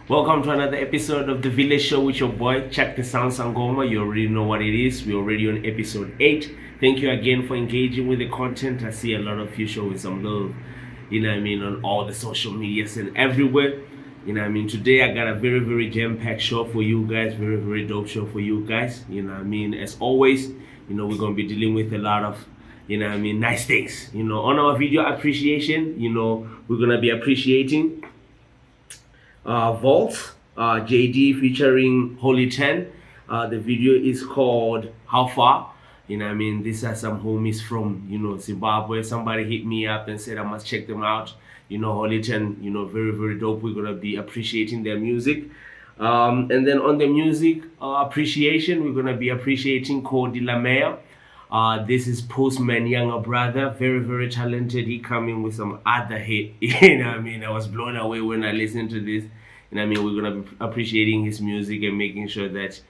Welcome to another episode of The Village Show with your boy, Check the Sound Sangoma. You already know what it is. We're already on episode 8. Thank you again for engaging with the content. I see a lot of you showing some love, on all the social medias and everywhere. Today I got a very, very jam-packed show for you guys. Very, very dope show for you guys. As always, we're going to be dealing with a lot of nice things. On our video appreciation, we're going to be appreciating Voltz, JD featuring Holy 10. The video is called How Far. These are some homies from, Zimbabwe. Somebody hit me up and said I must check them out. Holy 10, very, very dope. We're going to be appreciating their music. And then on the music appreciation, we're going to be appreciating Kode. This is Postman younger brother, very, very talented. He coming with some other hit. I was blown away when I listened to this. We're gonna be appreciating his music and making sure that,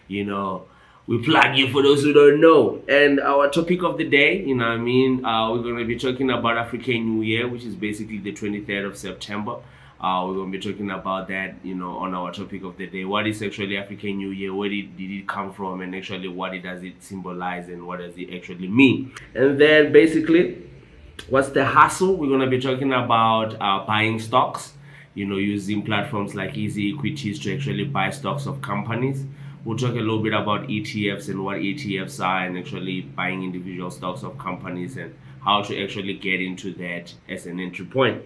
we plug you for those who don't know. And our topic of the day, we're gonna be talking about African New Year, which is basically the 23rd of September. We're going to be talking about that, on our topic of the day. What is actually African New Year? Where did it come from? And actually, what does it symbolize? And what does it actually mean? And then basically, what's the hustle? We're going to be talking about buying stocks, using platforms like Easy Equities to actually buy stocks of companies. We'll talk a little bit about ETFs and what ETFs are and actually buying individual stocks of companies and how to actually get into that as an entry point.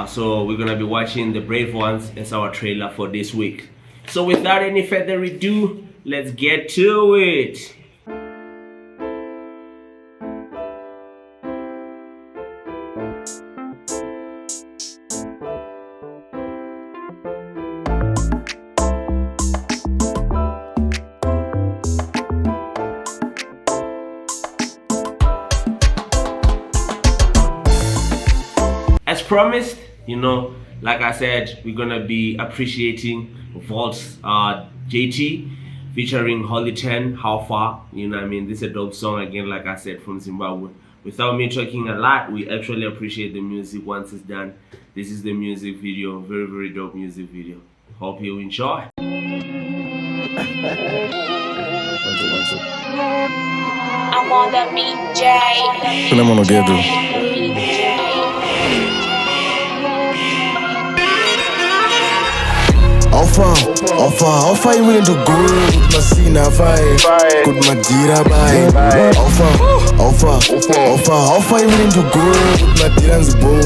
So we're gonna be watching The Brave Ones as our trailer for this week. So without any further ado, let's get to it. As promised, like I said, we're gonna be appreciating Voltz JT featuring Holy 10, How Far. This is a dope song again, like I said, from Zimbabwe. Without me talking a lot, we actually appreciate the music once it's done. This is the music video, very, very dope music video. Hope you enjoy. I'm on the BJ. How far you willing to go? Good Masina fight, good Madira buy. How far you willing to go? Good Madiran's bow.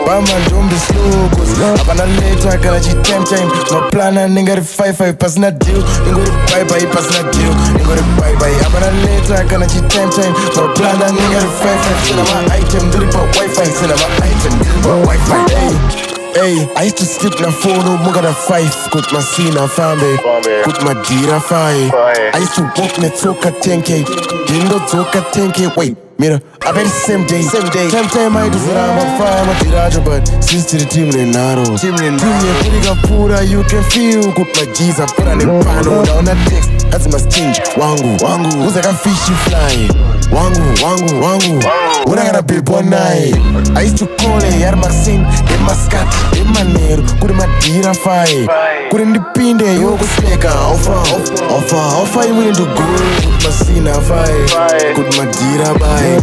Bama don't be slow, cause Abana later gonna cheat time. No plan and nigga 5 not deal. You go to bye pass not deal. You go to bye. Abana later gonna cheat time. No plan and nigga 5 cinema item. Do it for Wi-Fi, cinema item. Wi-Fi. Hey, I used to sleep na 4, no more than 5. Good Masina family, good Madira 5. I used to walk na Toka 10K. Dindo Toka 10K. Wait, mira, I bet it's same day. Time I do I'm on fire, Madira, but since to the team Lenaro. Team Pura, you can feel good Majis. I put on the pano down that text. That's my change. Wangu, who's like a fish you fly? Wangu. When I got a big one night, I used to call it Yar Maxine, in my scat, in my nail, good Madira 5. Good in the pin there, you go snake. How far you willing to go? Good Masina 5, good Madira buy.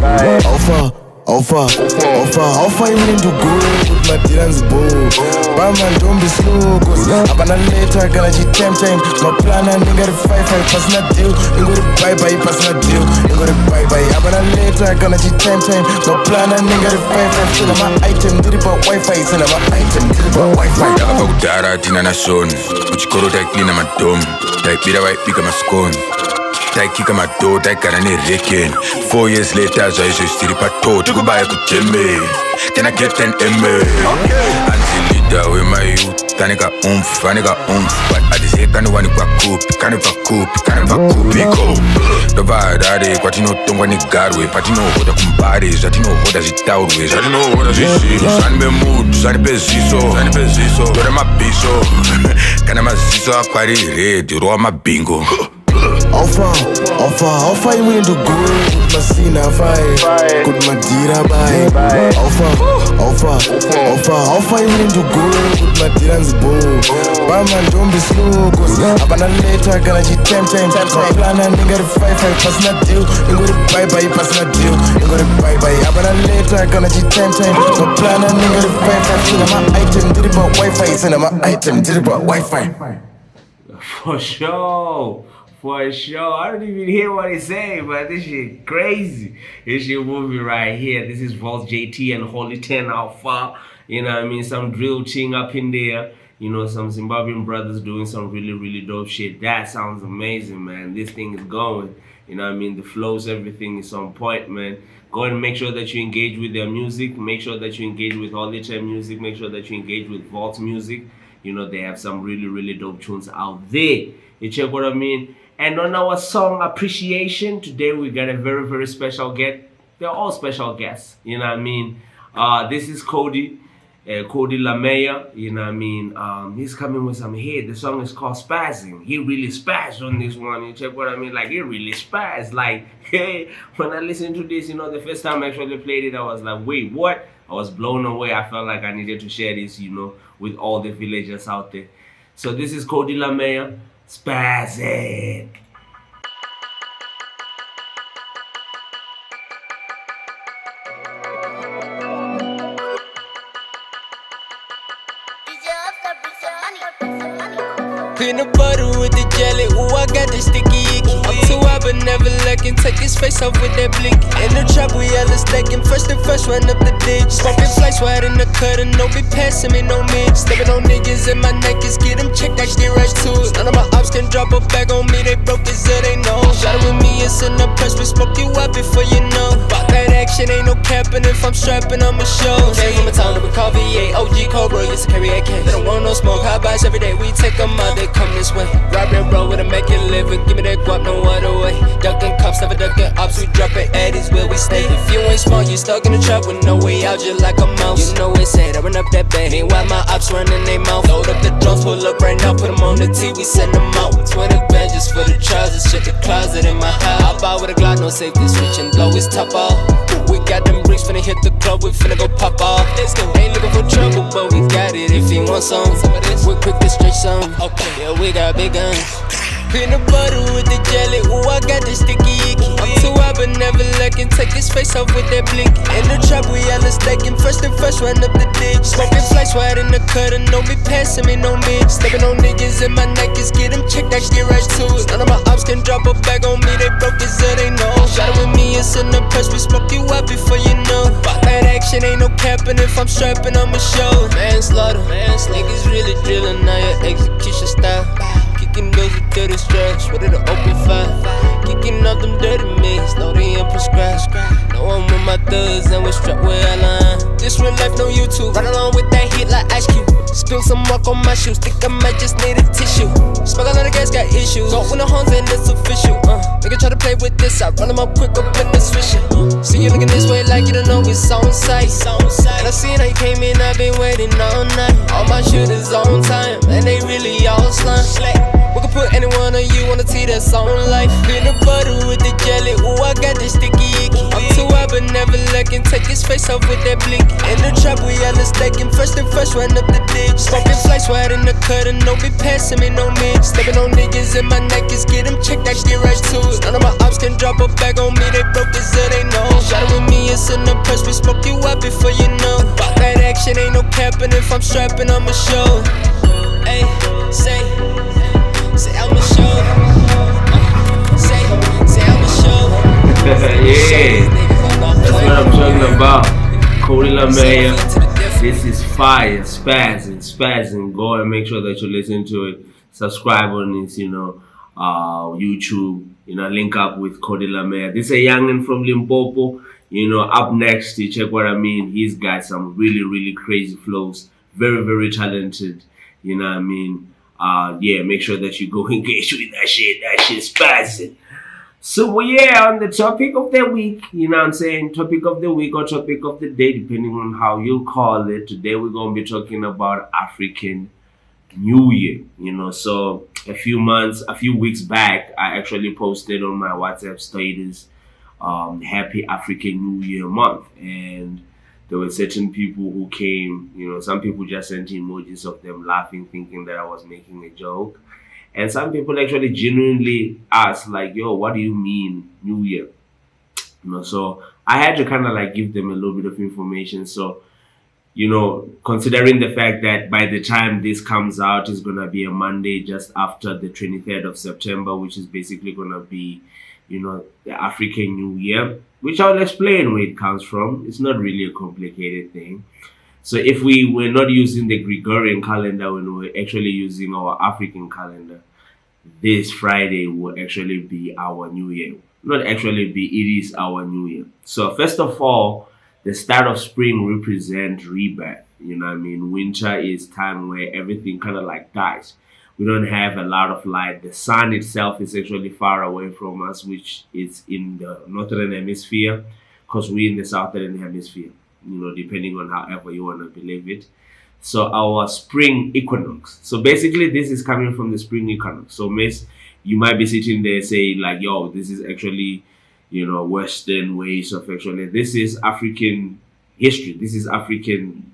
How far you willing to go? Good Madiran's bow. Bama don't be slow, cause Abana later gonna cheat time. No plan and nigga 5 not deal. You go to bye pass not deal. You go to bye. Abana later gonna cheat time. No plan and nigga 5 cinema item. Did it for Wi-Fi, cinema item. Did it for Wi-Fi. Dava kudara tina na shoni. Uchikoro taiklina madomu. Taipira waipika maskoni. Taikika mado, taikana ne reken. 4 years later, zaizo istiri pato. Tikubaya kujeme. Can I get an M? Anti leader with my youth. Kanika But I just say kani kwa kupi go. Dova dade kwa tino tongwa ni garwe. Patino hoda kumbare. Zatino hoda zitaurwe. Zatino hoda zishi. Sanbe mood, sanbe ziso. Dore mabiso. Kana maziso akwari red. Roa mabingo. Alpha, you willing to go with my Sina vibe? Could my Dira vibe? Alpha, you willing to go with my Diran's bow? Bama, don't be slow, cause I'm a later, gonna cheat time. My plan and nigga to fight, pass not deal. You go to bye, pass not deal. You go to bye, I'm a later, gonna cheat time. My plan and nigga to fight, cinema item, did it about Wi-Fi, cinema item, did it about Wi-Fi. For sure. I don't even hear what he's saying, but this shit crazy. This shit movie right here. This is Voltz JT and Holy 10 Alpha. You know what I mean? Some drill ching up in there. You know, some Zimbabwean brothers doing some really dope shit. That sounds amazing, man. This thing is going. You know what I mean? The flows, everything is on point, man. Go and make sure that you engage with their music. Make sure that you engage with Holy 10 music. Make sure that you engage with Voltz music. You know, they have some really dope tunes out there. You check what I mean? And on our song appreciation, today we got a very special guest. They're all special guests, you know what I mean? This is Kode Lamea, you know what I mean? He's coming with some hit. The song is called Spazzing. He really spazzed on this one. You check what I mean? Like, he really spazzed. Like, hey, when I listened to this, you know, the first time I actually played it, I was like, wait, what? I was blown away. I felt like I needed to share this, you know, with all the villagers out there. So this is Kode Lamea, Spazzing. Peanut butter with the jelly, ooh, I got the sticky icky. I'm too high but never lacking, take his face off with that blicky. In the trap we hella stacking, first and first run up the ditch. Smoking flights right in the cut and don't be passing me no mid. Stepping on niggas in my neck is get them checked, I get rush to it. None of my ops can drop a bag on me, they broke as they know. Shot it with me, it's in the press, we smoke you out before you know. About that action, ain't no capping, if I'm strapping, I'ma show. Came from a town that we call VA, OG Cobra, used to carry AK. They don't want no smoke, high buys every day, we take them out, they come this way. Robbing bro with a make it live and give me that guap no other way. Ducking cops, never ducking ops, we dropping Addies where we stay. If you ain't smart, you stuck in the trap with no way out, just like a mouse. You know it's said, I run up that bag. Meanwhile, my ops running they mouth. Load up the drums, pull up right now, put them on the T, we send them out. 20 bands for the trousers, shit the closet in my house. I buy with a Glock, no safety switch and blow his top off. We got them bricks, finna hit the club, we finna go pop off. Ain't looking for trouble, but we got it if you want some. We quick to stretch some. Okay, yeah, we got big guns. Peanut butter with the jelly, ooh, I got the sticky icky. I'm too high but never lacking, take his face off with that blicky. In the trap we hella stacking, first and first run up the ditch. Smoking flights right in the cut and don't be passing me no mid. Stepping on niggas in my neck is get them checked, I get rush to it. None of my ops can drop a bag on me, they broke as they know. Shot it with me, it's in the press, we smoke you out before you know. About that action, ain't no capping, if I'm strapping, I'ma show. Manslaughter, niggas really drilling, now your execution style. Kicking those with dirty straps, ready to open fire. Kicking out them dirty mix, no they ain't prescribed. No I'm with my thugs and we strapped where I line. This real life, no YouTube. Run along with that hit like Ice Cube. Spill some mark on my shoes, think I might just need a tissue. Smoke a lot of gas, got issues. Go when the horns and it's official. Nigga try to play with this, I run them up quick up in the swisher. See you looking this way like you don't know it's on sight. And I seen how you came in, I've been waiting all night. All my shooters on time, and they really all slime. We can put anyone on you on the T that's on life. Peanut butter with the jelly, ooh, I got the sticky icky. I'm too high but never lacking, take his face off with that blicky. In the trap we hella stacking, first and first run up the ditch. Smoking flights right in the cut and don't be passing me no mid. Stepping on niggas in my neck is get them checked, I get rush to it. None of my ops can drop a bag on me, they broke as they know. Shot it with me, it's in the press, we smoke you out before you know. About that action, ain't no capping, if I'm strapping, I'ma show. Ay, say I'ma show. Say I'ma show. Yeah, that's what I'm talking about. Kode Lamea. This is fire, spazzing. Go and make sure that you listen to it. Subscribe on this, you know, YouTube. You know, link up with Kode Lamea. This is a youngin from Limpopo. You know, up next, you check what I mean. He's got some really crazy flows. Very talented. You know what I mean? Yeah, make sure that you go engage with that shit. That shit's spazzing. So yeah, on the topic of the week, you know what I'm saying? Topic of the week or topic of the day, depending on how you call it. Today we're going to be talking about African New Year, So a few weeks back, I actually posted on my WhatsApp status, Happy African New Year month. And there were certain people who came, some people just sent emojis of them laughing, thinking that I was making a joke. And some people actually genuinely asked, like, yo, what do you mean New Year? So I had to kind of like give them a little bit of information. So, considering the fact that by the time this comes out, it's going to be a Monday just after the 23rd of September, which is basically going to be, the African New Year, which I'll explain where it comes from. It's not really a complicated thing. So if we were not using the Gregorian calendar, when we were actually using our African calendar, this Friday will actually be our New Year. Not actually be, it is our New Year. So first of all, the start of spring represents rebirth. Winter is time where everything kind of like dies. We don't have a lot of light. The sun itself is actually far away from us, which is in the northern hemisphere, because we're in the southern hemisphere, depending on however you want to believe it. So our spring equinox. So basically this is coming from the spring equinox. So you might be sitting there saying like, yo, this is actually, Western ways of actually, this is African history. This is African,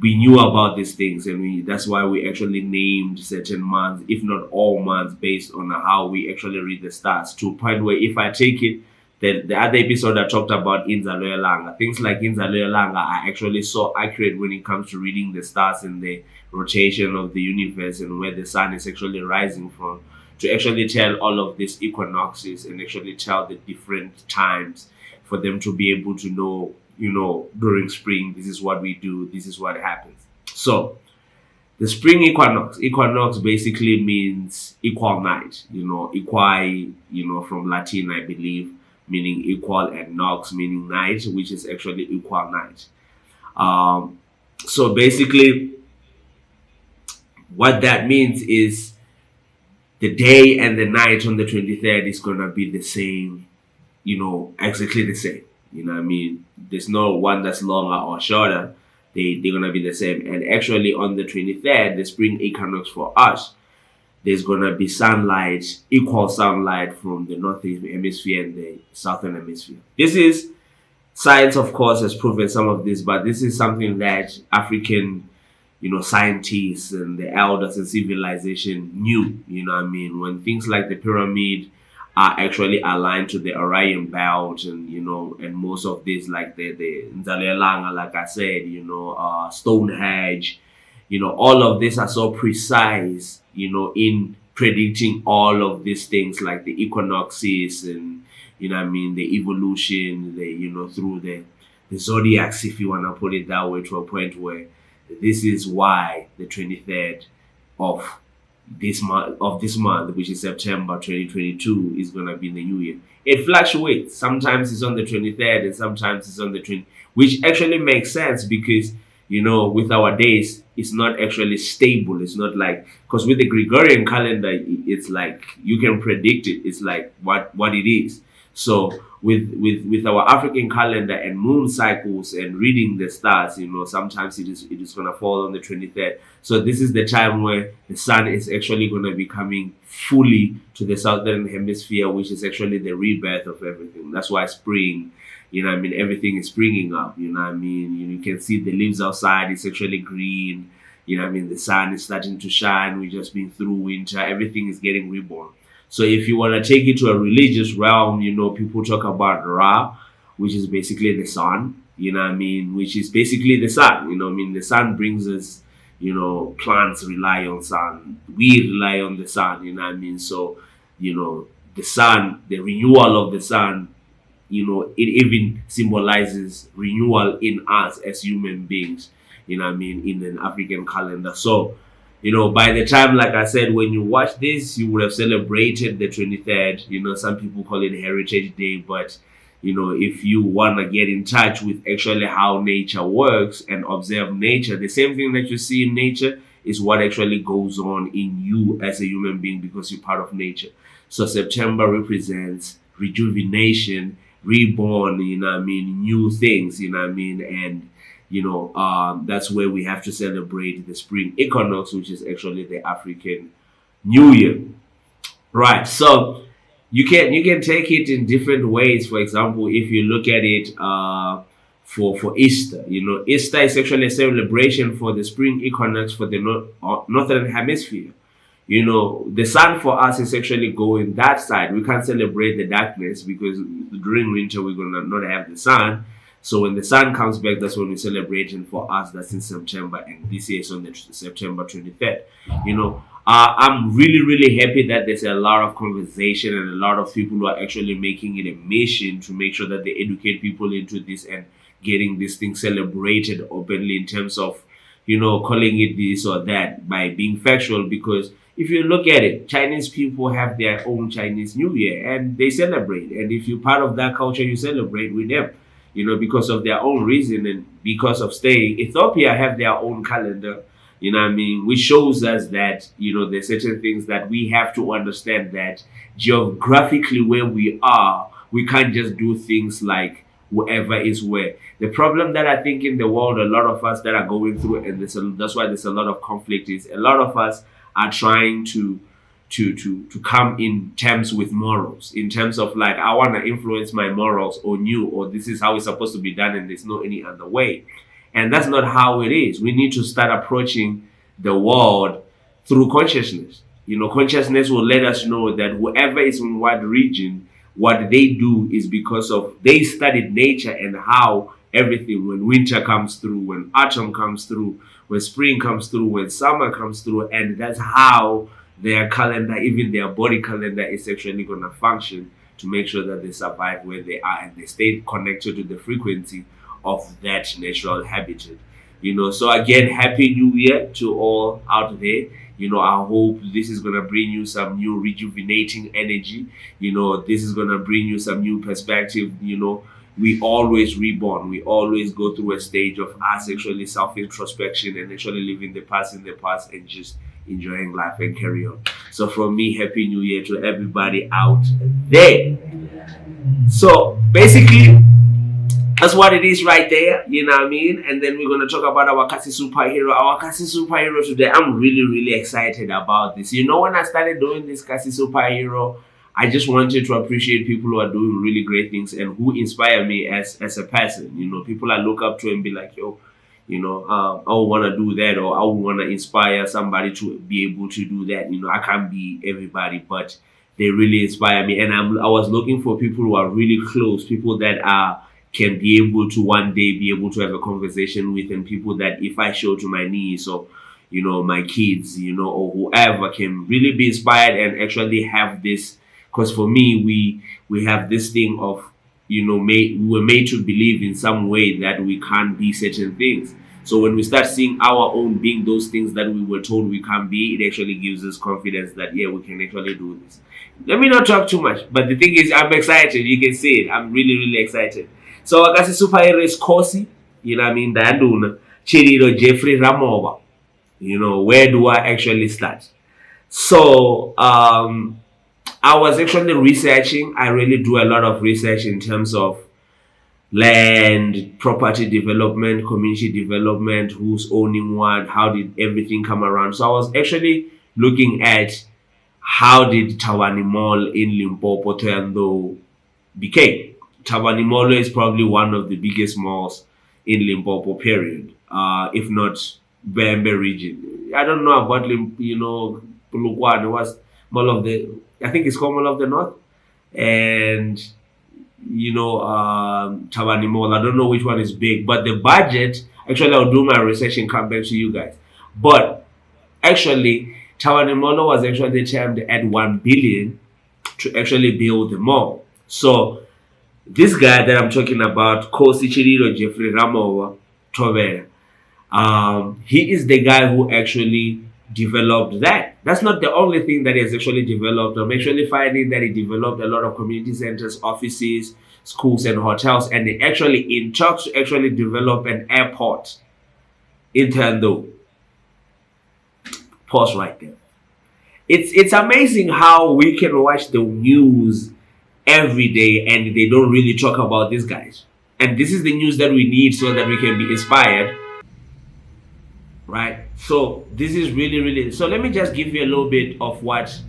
we knew about these things, and that's why we actually named certain months, if not all months, based on how we actually read the stars, to a point where if I take it, the other episode I talked about Inzalo Langa, things like Inzalo Langa are actually so accurate when it comes to reading the stars and the rotation of the universe and where the sun is actually rising from, to actually tell all of these equinoxes and actually tell the different times for them to be able to know, during spring, this is what we do, this is what happens. So the spring equinox basically means equal night, equi, from Latin, I believe, meaning equal, and nox meaning night, which is actually equal night. So basically what that means is the day and the night on the 23rd is going to be the same, exactly the same. There's no one that's longer or shorter. They're going to be the same. And actually on the 23rd, the spring equinox for us, there's going to be sunlight, equal sunlight from the northern hemisphere and the southern hemisphere. This is, science of course has proven some of this, but this is something that African scientists and the elders and civilization knew, when things like the pyramid are actually aligned to the Orion belt, and and most of this, like the Nzalelanga, like I said, Stonehenge, all of this are so precise, in predicting all of these things like the equinoxes and the evolution, through the zodiacs, if you want to put it that way, to a point where this is why the 23rd of this month, which is September 2022, is going to be the new year. It fluctuates. Sometimes it's on the 23rd and sometimes it's on the 20th, which actually makes sense because, with our days, it's not actually stable. It's not like, because with the Gregorian calendar, it's like you can predict it. It's like what it is. So with our African calendar and moon cycles and reading the stars, sometimes it is going to fall on the 23rd. So this is the time where the sun is actually going to be coming fully to the southern hemisphere, which is actually the rebirth of everything. That's why spring, everything is springing up, you can see the leaves outside, it's actually green, the sun is starting to shine. We've just been through winter, everything is getting reborn. So if you want to take it to a religious realm, people talk about Ra, which is basically the sun, which is basically the sun, the sun brings us, plants rely on sun, we rely on the sun, so, the sun, the renewal of the sun, it even symbolizes renewal in us as human beings, in an African calendar. So, by the time, like I said, when you watch this, you would have celebrated the 23rd. Some people call it Heritage Day, but, if you want to get in touch with actually how nature works and observe nature, the same thing that you see in nature is what actually goes on in you as a human being because you're part of nature. So September represents rejuvenation, reborn, new things, and That's where we have to celebrate the spring equinox, which is actually the African New Year. Right. So you can take it in different ways. For example, if you look at it for Easter, Easter is actually a celebration for the spring equinox for the northern hemisphere. The sun for us is actually going that side. We can't celebrate the darkness because during winter we're gonna not have the sun. So when the sun comes back, that's when we celebrate. And for us, that's in September, and this year is on the September 23rd. I'm really, really happy that there's a lot of conversation and a lot of people who are actually making it a mission to make sure that they educate people into this and getting this thing celebrated openly in terms of, calling it this or that by being factual. Because if you look at it, Chinese people have their own Chinese New Year and they celebrate. And if you're part of that culture, you celebrate with them, because of their own reason and because of staying. Ethiopia have their own calendar, which shows us that, there's certain things that we have to understand that geographically where we are, we can't just do things like whoever is where. The problem that I think in the world, a lot of us that are going through, and that's why there's a lot of conflict, is a lot of us are trying to come in terms with morals, in terms of like, I want to influence my morals on you, or this is how it's supposed to be done and there's no any other way. And that's not how it is. We need to start approaching the world through consciousness. Consciousness will let us know that whoever is in what region, what they do is because of they studied nature and how everything, when winter comes through, when autumn comes through, when spring comes through, when summer comes through, and that's how their calendar, even their body calendar, is actually going to function to make sure that they survive where they are and they stay connected to the frequency of that natural habitat. So again, happy New Year to all out there. I hope this is going to bring you some new rejuvenating energy. This is going to bring you some new perspective. We always reborn. We always go through a stage of us actually self-introspection and actually living the past in the past and just enjoying life and carry on. So from me, happy New Year to everybody out there. So basically, that's what it is right there, And then we're going to talk about our Kasi superhero. Our Kasi superhero today, I'm really, really excited about this. When I started doing this Kasi superhero, I just wanted to appreciate people who are doing really great things and who inspire me as a person. People I look up to and be like, yo, I want to do that, or I want to inspire somebody to be able to do that. I can't be everybody, but they really inspire me. And I was looking for people who are really close, people that can be able to one day be able to have a conversation with, and people that if I show to my niece or, my kids, or whoever, can really be inspired and actually have this. Because for me, we have this thing of, we were made to believe in some way that we can't be certain things. So when we start seeing our own being those things that we were told we can't be, it actually gives us confidence that, yeah, we can actually do this. Let me not talk too much, but the thing is, I'm excited. You can see it. I'm really, really excited. So I got a superhero is Kosi, Danduna, Chiriro Jeffrey Ramova. Where do I actually start? So I was actually researching. I really do a lot of research in terms of land, property development, community development, who's owning what, how did everything come around. So I was actually looking at how did Tawani Mall in Limpopo, Toyando became. Tawani Mall is probably one of the biggest malls in Limpopo, period. If not Bembe region. I don't know about Pulukwan. It was Mall of the, I think it's called Mall of the North. And, Tawani Mall. I don't know which one is big. But the budget, actually, I'll do my research and come back to you guys. But actually, Tawani Mall was actually termed at 1 billion to actually build the mall. So, this guy that I'm talking about, Kosi Chiriro Jeffrey Ramova Tovera, he is the guy who actually developed that. That's not the only thing that he has actually developed. I'm actually finding that he developed a lot of community centers, offices, schools, and hotels, and he actually in talks to actually develop an airport in Tando. Pause right there. It's amazing how we can watch the news every day and they don't really talk about these guys. And this is the news that we need so that we can be inspired, right? So this is really, so let me just give you a little bit of what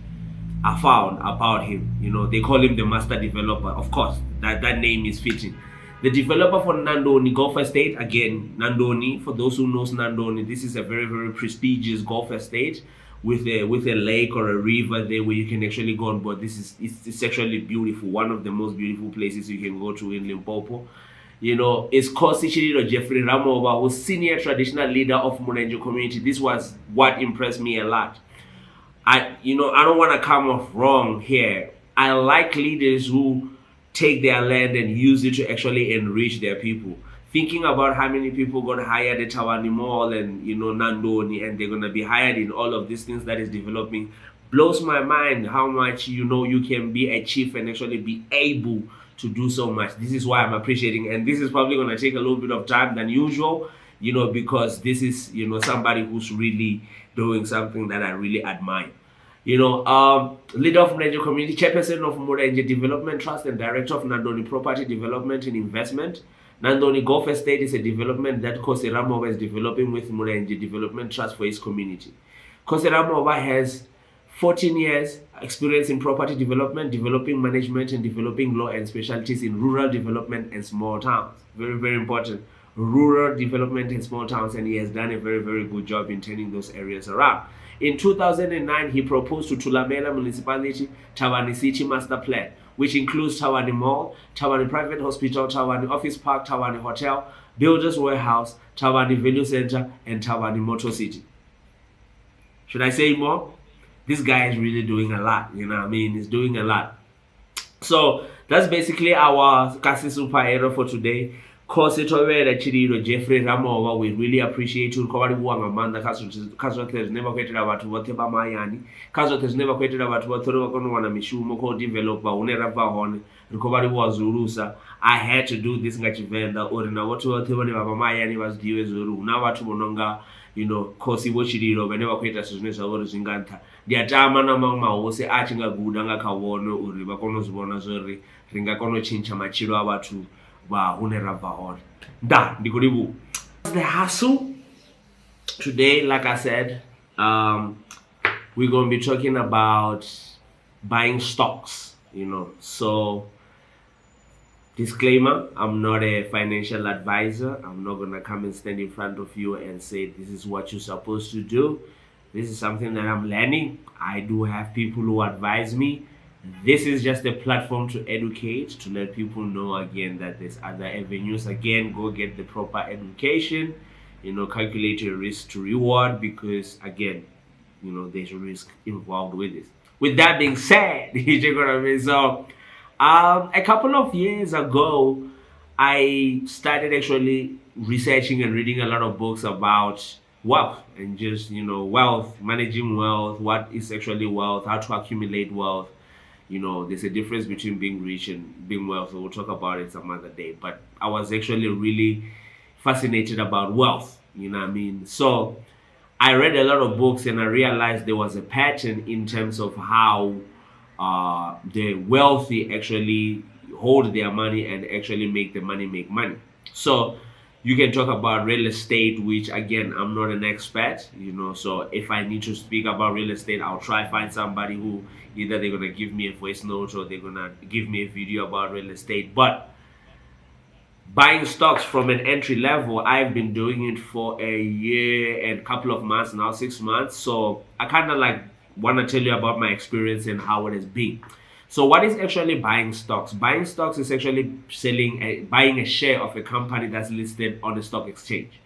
I found about him. You know, they call him the master developer. Of course, that name is fitting. The developer for Nandoni Golf Estate, again, Nandoni, for those who knows Nandoni, this is a very, very prestigious golf estate with a lake or a river there where you can actually go on board. It's actually beautiful, one of the most beautiful places you can go to in Limpopo. You know, it's Kosi Chiriro Jeffrey Ramova, who's senior traditional leader of Murenje community. This was what impressed me a lot. I don't want to come off wrong here. I like leaders who take their land and use it to actually enrich their people. Thinking about how many people got hired at Tawani Mall and, you know, Nandoni, and they're going to be hired in all of these things that is developing, blows my mind how much, you know, you can be a chief and actually be able to do so much. This is why I'm appreciating, and this is probably going to take a little bit of time than usual, you know, because this is, you know, somebody who's really doing something that I really admire. You know, leader of Murenje Community, chairperson of Murenje Development Trust, and director of Nandoni Property Development and Investment. Nandoni Golf Estate is a development that Kose Ramova is developing with Murenje Development Trust for his community. Kose Ramova has 14 years experience in property development, developing management, and developing law and specialties in rural development and small towns. Very, very important. Rural development in small towns, and he has done a very, very good job in turning those areas around. In 2009, he proposed to Thulamela Municipality Tawani City Master Plan, which includes Tawani Mall, Tawani Private Hospital, Tawani Office Park, Tawani Hotel, Builders Warehouse, Tawani Value Center, and Tawani Motor City. Should I say more? This guy is really doing a lot, you know what I mean? He's doing a lot. So that's basically our Kasi Superhero for today. Kosi Tovera Chiriro Jeffrey Ramova, we really appreciate you. Kobari Buanga Manda Kazote has never created about what Mayani. Kazote has never created about what Wana Mishumo co developer, Unera Vahon, Kobari was Zurusa. I had to do this Gachivenda or in a what Mayani was due Zuru. Now what Mononga, you know, Kosi Wochiriro, whenever created as Nessa or Zinganta. The Atamana Mama was Achinga Gudanga Kawono, Uribakonos Bonazori, Ringakono Chincha Machiro Abatu. The hustle today, like I said, we're going to be talking about buying stocks, you know. So disclaimer, I'm not a financial advisor. I'm not going to come and stand in front of you and say this is what you're supposed to do. This is something that I'm learning. I do have people who advise me. This is just a platform to educate, to let people know again that there's other avenues. Again, go get the proper education, you know, calculate your risk to reward, because again, you know, there's a risk involved with this. With that being said, you know what I mean? So a couple of years ago, I started actually researching and reading a lot of books about wealth and just, you know, wealth, managing wealth, what is actually wealth, how to accumulate wealth. You know, there's a difference between being rich and being wealthy. We'll talk about it some other day. But I was actually really fascinated about wealth, you know what I mean? So I read a lot of books and I realized there was a pattern in terms of how the wealthy actually hold their money and actually make the money make money. So you can talk about real estate, which again, I'm not an expert, you know, so if I need to speak about real estate, I'll try find somebody who either they're going to give me a voice note or they're going to give me a video about real estate. But buying stocks from an entry level, I've been doing it for a year and a couple of months now, 6 months. So I kind of like want to tell you about my experience and how it has been. So what is actually buying stocks? Buying stocks is actually buying a share of a company that's listed on the stock exchange.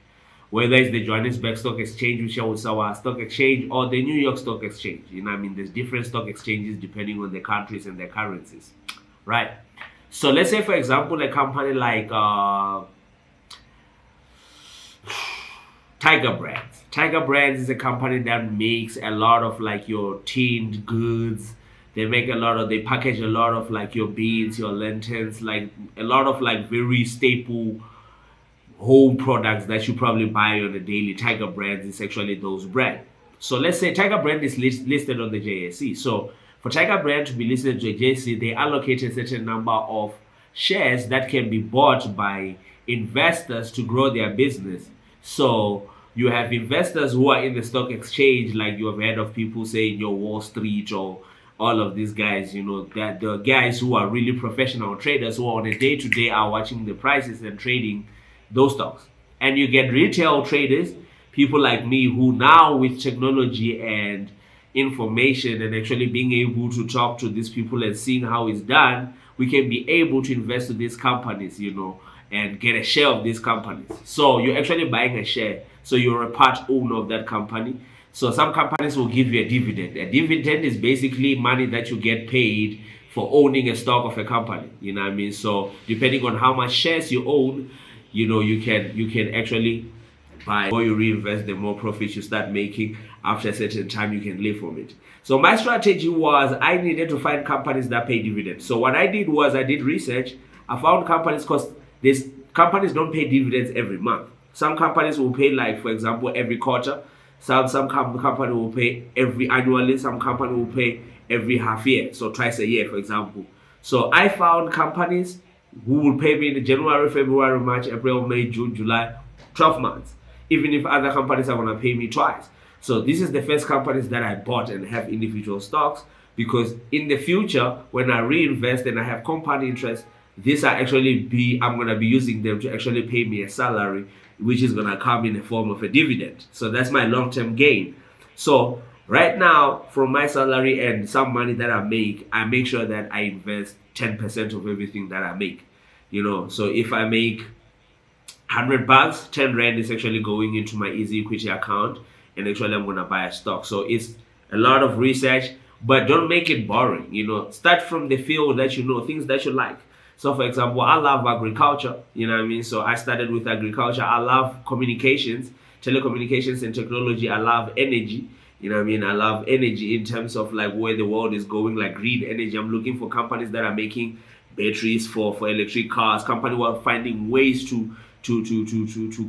Whether it's the Johannesburg Stock Exchange, which is our stock exchange, or the New York Stock Exchange. You know what I mean? There's different stock exchanges depending on the countries and their currencies, right? So let's say, for example, a company like Tiger Brands. Tiger Brands is a company that makes a lot of like your tinned goods. They package a lot of like your beans, your lentils, like a lot of like very staple home products that you probably buy on a daily. Tiger Brands is actually those brands. So let's say Tiger Brand is listed on the JSE. So for Tiger Brand to be listed to the JSE, they allocate a certain number of shares that can be bought by investors to grow their business. So you have investors who are in the stock exchange, like you have heard of people saying your Wall Street or all of these guys, that the guys who are really professional traders who on a day-to-day are watching the prices and trading those stocks. And you get retail traders, people like me who now with technology and information and actually being able to talk to these people and seeing how it's done, we can be able to invest in these companies, and get a share of these companies. So you're actually buying a share. So you're a part owner of that company. So some companies will give you a dividend. A dividend is basically money that you get paid for owning a stock of a company. You know what I mean? So depending on how much shares you own, you can actually buy. The more you reinvest, the more profits you start making. After a certain time, you can live from it. So my strategy was I needed to find companies that pay dividends. So what I did was I did research. I found companies because these companies don't pay dividends every month. Some companies will pay, like, for example, every quarter. Some company will pay every annually. Some company will pay every half year. So twice a year, for example. So I found companies who will pay me in January, February, March, April, May, June, July, 12 months. Even if other companies are going to pay me twice. So this is the first companies that I bought and have individual stocks, because in the future, when I reinvest and I have compound interest, I'm going to be using them to actually pay me a salary, which is going to come in the form of a dividend. So that's my long-term gain. So right now, from my salary and some money that I make sure that I invest 10% of everything that I make. So if I make 100 bucks, 10 rand is actually going into my easy equity account, and actually I'm going to buy a stock. So it's a lot of research, but don't make it boring. Start from the field that things that you like. So for example, I love agriculture, So I started with agriculture. I love communications, telecommunications and technology. I love energy, I love energy in terms of like where the world is going, like green energy. I'm looking for companies that are making batteries for electric cars, companies who are finding ways to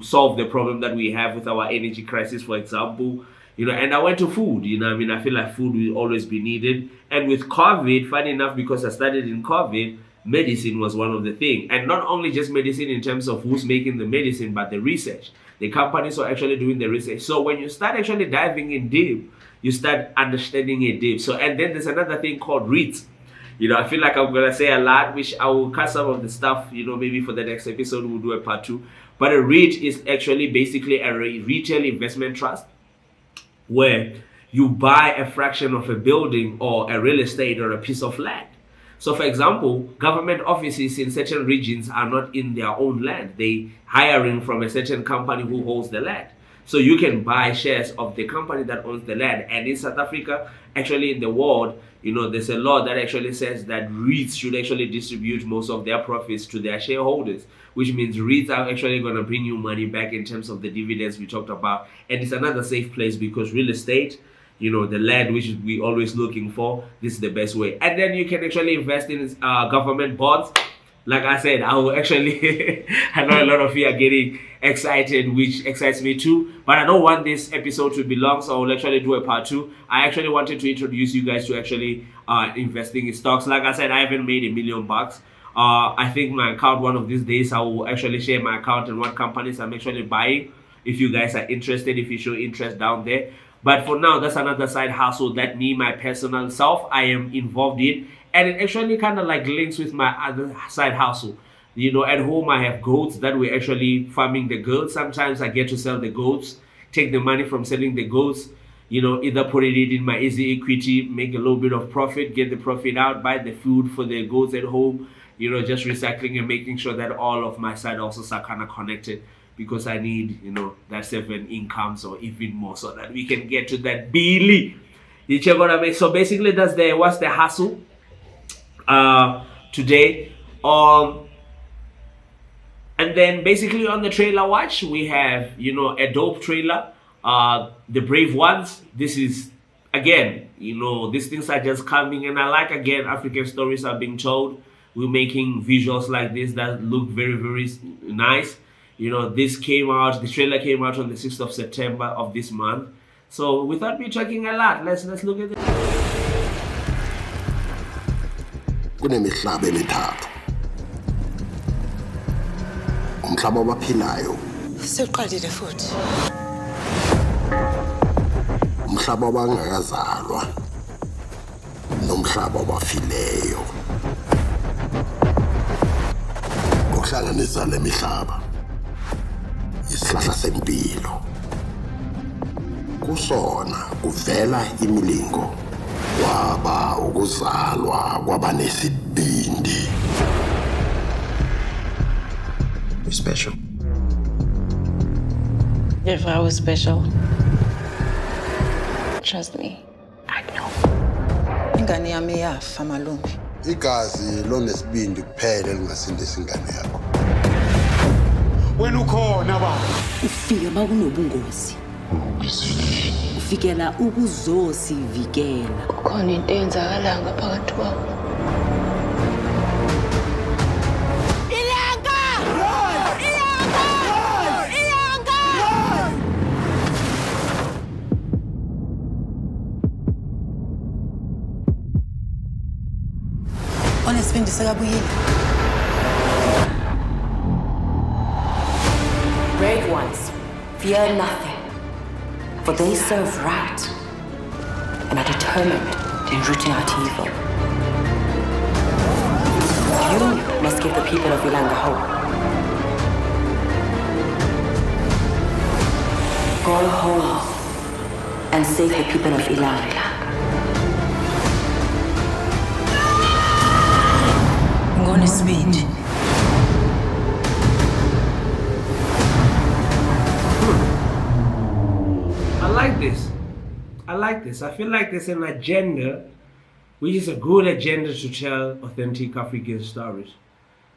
solve the problem that we have with our energy crisis, for example. And I went to food, I feel like food will always be needed. And with COVID, funny enough, because I studied in COVID, medicine was one of the things. And not only just medicine in terms of who's making the medicine, but the research. The companies are actually doing the research. So when you start actually diving in deep, you start understanding it deep. So, and then there's another thing called REITs. I feel like I'm going to say a lot, which I will cut some of the stuff, maybe for the next episode, we'll do a part 2. But a REIT is actually basically a retail investment trust where you buy a fraction of a building or a real estate or a piece of land. So for example, government offices in certain regions are not in their own land. They hiring from a certain company who holds the land. So you can buy shares of the company that owns the land. And in South Africa, actually in the world, there's a law that actually says that REITs should actually distribute most of their profits to their shareholders, which means REITs are actually going to bring you money back in terms of the dividends we talked about. And it's another safe place because real estate, the land which we always looking for, this is the best way. And then you can actually invest in government bonds. Like I said, I will actually, I know a lot of you are getting excited, which excites me too. But I don't want this episode to be long, so I will actually do a part 2. I actually wanted to introduce you guys to actually investing in stocks. Like I said, I haven't made $1 million. I think my account, one of these days, I will actually share my account and what companies I'm actually buying. If you guys are interested, if you show interest down there. But for now, that's another side hustle that me, my personal self, I am involved in. And it actually kind of like links with my other side hustle. At home, I have goats that we're actually farming the goats. Sometimes I get to sell the goats, take the money from selling the goats, either put it in my easy equity, make a little bit of profit, get the profit out, buy the food for the goats at home, just recycling and making sure that all of my side hustles are kind of connected. Because I need, that 7 incomes or even more so that we can get to that Billy. So basically that's what's the hustle today. And then basically on the trailer watch, we have, a dope trailer, The Brave Ones. This is, again, these things are just coming, and I like, again, African stories are being told. We're making visuals like this that look very, very nice. This trailer came out on the 6th of September of this month. So without me talking a lot, let's look at it. Kunemihlaba emithathu. umhlaba wabaphilayo Sewuqalile futhi. umhlaba wabangakazalwa nomhlaba wabafileyo ngokuhlanganisa le mihlaba isihlahla sempilo kusona kuvela imilingo kwaba ukuzalwa kwabanesibindi. You're special. If I was special, trust me, I know. Ingane yami yafa malungu. Igazi lonesibindi kuphela elingasindisa ingane yakho. Wena ukhona baba. Ufike makunobungozi. Ufikela ukuzosivikela. Khona into eyenzakala ngaphakathi kwakho. Onesibindi sekabuyile. Brave ones, fear nothing, for they serve right and are determined in rooting out evil. You must give the people of Ilanga hope. Go home and save the people of Ilanga. Ngonesibindi. I like this. I feel like there's an agenda, which is a good agenda to tell authentic African stories.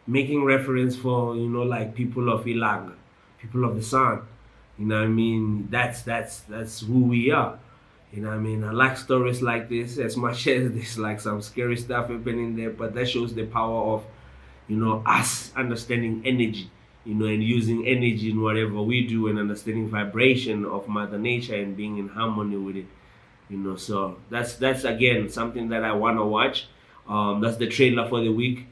Making reference for, like people of Ilanga, people of the sun. You know what I mean? That's who we are. You know what I mean? I like stories like this as much as there's like some scary stuff happening there, but that shows the power of, us understanding energy, and using energy in whatever we do and understanding vibration of Mother Nature and being in harmony with it. So that's again something that I want to watch. That's the trailer for the week.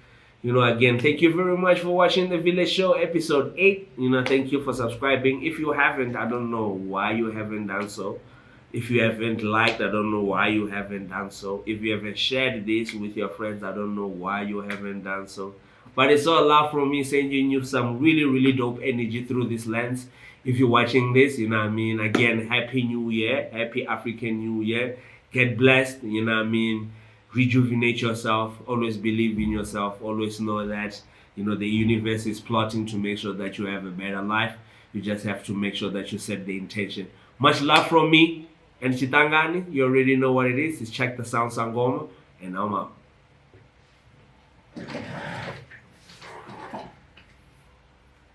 Again, thank you very much for watching the Village Show episode 8. Thank you for subscribing. If you haven't, I don't know why you haven't done so. If you haven't liked, I don't know why you haven't done so. If you haven't shared this with your friends, I don't know why you haven't done so. But it's all love from me, sending you some really, really dope energy through this lens. If you're watching this, again, Happy New Year, Happy African New Year. Get blessed, rejuvenate yourself, always believe in yourself, always know that, the universe is plotting to make sure that you have a better life. You just have to make sure that you set the intention. Much love from me and Chitangani. You already know what it is. It's Check the Sound Sangoma, and I'm out.